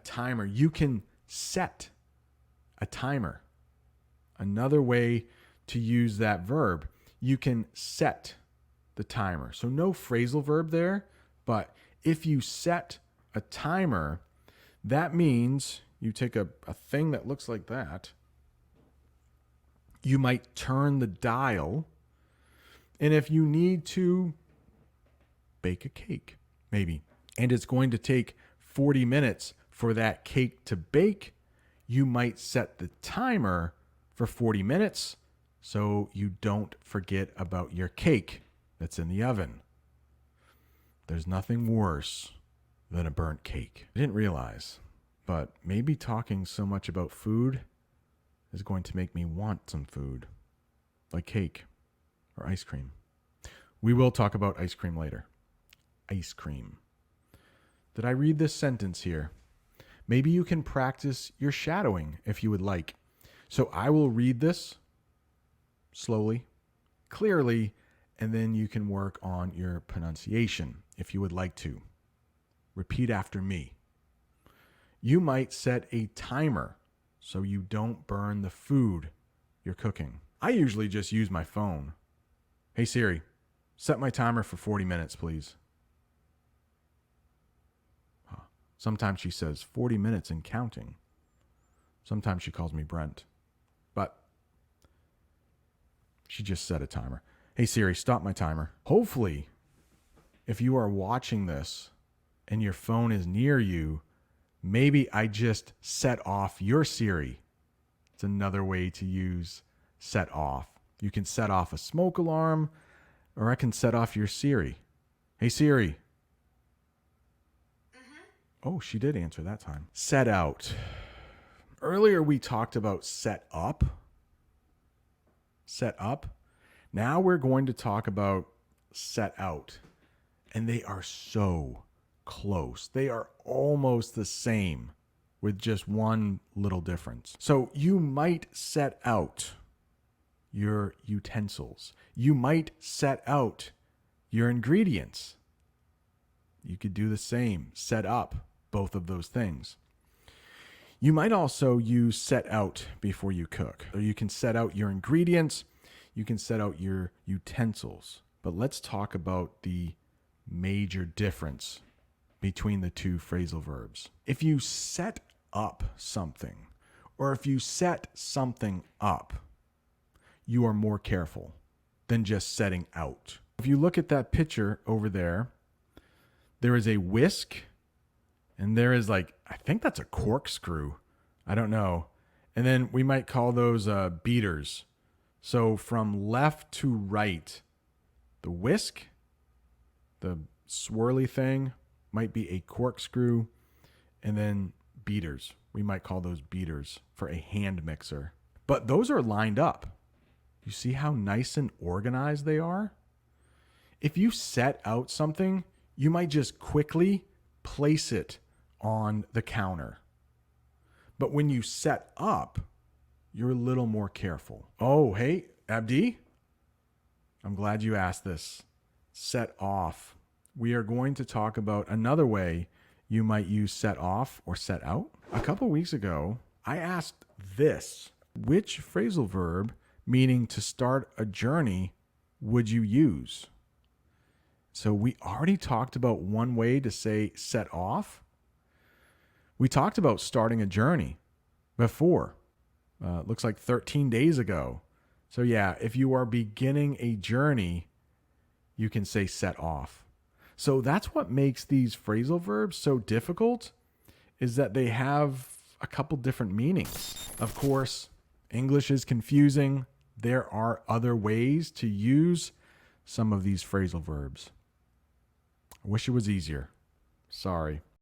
timer. You can set a timer. Another way to use that verb, you can set the timer. So no phrasal verb there, but if you set a timer, that means you take a thing that looks like that. You might turn the dial, and if you need to bake a cake, maybe, and it's going to take 40 minutes for that cake to bake, you might set the timer for 40 minutes so you don't forget about your cake that's in the oven. There's nothing worse than a burnt cake. I didn't realize, but maybe talking so much about food is going to make me want some food, like cake or ice cream. We will talk about ice cream later. Ice cream. Did I read this sentence here? Maybe you can practice your shadowing if you would like. So I will read this slowly, clearly, and then you can work on your pronunciation if you would like to. Repeat after me. You might set a timer so you don't burn the food you're cooking. I usually just use my phone. Hey Siri, set my timer for 40 minutes, please. Sometimes she says 40 minutes and counting. Sometimes she calls me Brent. But she just set a timer. Hey Siri, stop my timer. Hopefully, if you are watching this and your phone is near you, maybe I just set off your Siri. It's another way to use set off. You can set off a smoke alarm, or I can set off your Siri. Hey Siri. Oh, she did answer that time. Set out. Earlier we talked about set up. Set up. Now we're going to talk about set out. And they are so close. They are almost the same with just one little difference. So you might set out your utensils. You might set out your ingredients. You could do the same. Set up both of those things. You might also use set out before you cook. Or you can set out your ingredients. You can set out your utensils. But let's talk about the major difference between the two phrasal verbs. If you set up something, or if you set something up, you are more careful than just setting out. If you look at that picture over there, there is a whisk, and there is I think that's a corkscrew. I don't know. And then we might call those beaters. So from left to right, the whisk, the swirly thing, might be a corkscrew, and then beaters. We might call those beaters for a hand mixer. But those are lined up. You see how nice and organized they are? If you set out something, you might just quickly place it on the counter. But when you set up, you're a little more careful. Oh, hey, Abdi, I'm glad you asked this. Set off. We are going to talk about another way you might use set off or set out. A couple weeks ago, I asked this: which phrasal verb, meaning to start a journey, would you use? So we already talked about one way to say set off. We talked about starting a journey before. Looks like 13 days ago. So yeah, if you are beginning a journey, you can say set off. So that's what makes these phrasal verbs so difficult, is that they have a couple different meanings. Of course, English is confusing. There are other ways to use some of these phrasal verbs. I wish it was easier. Sorry.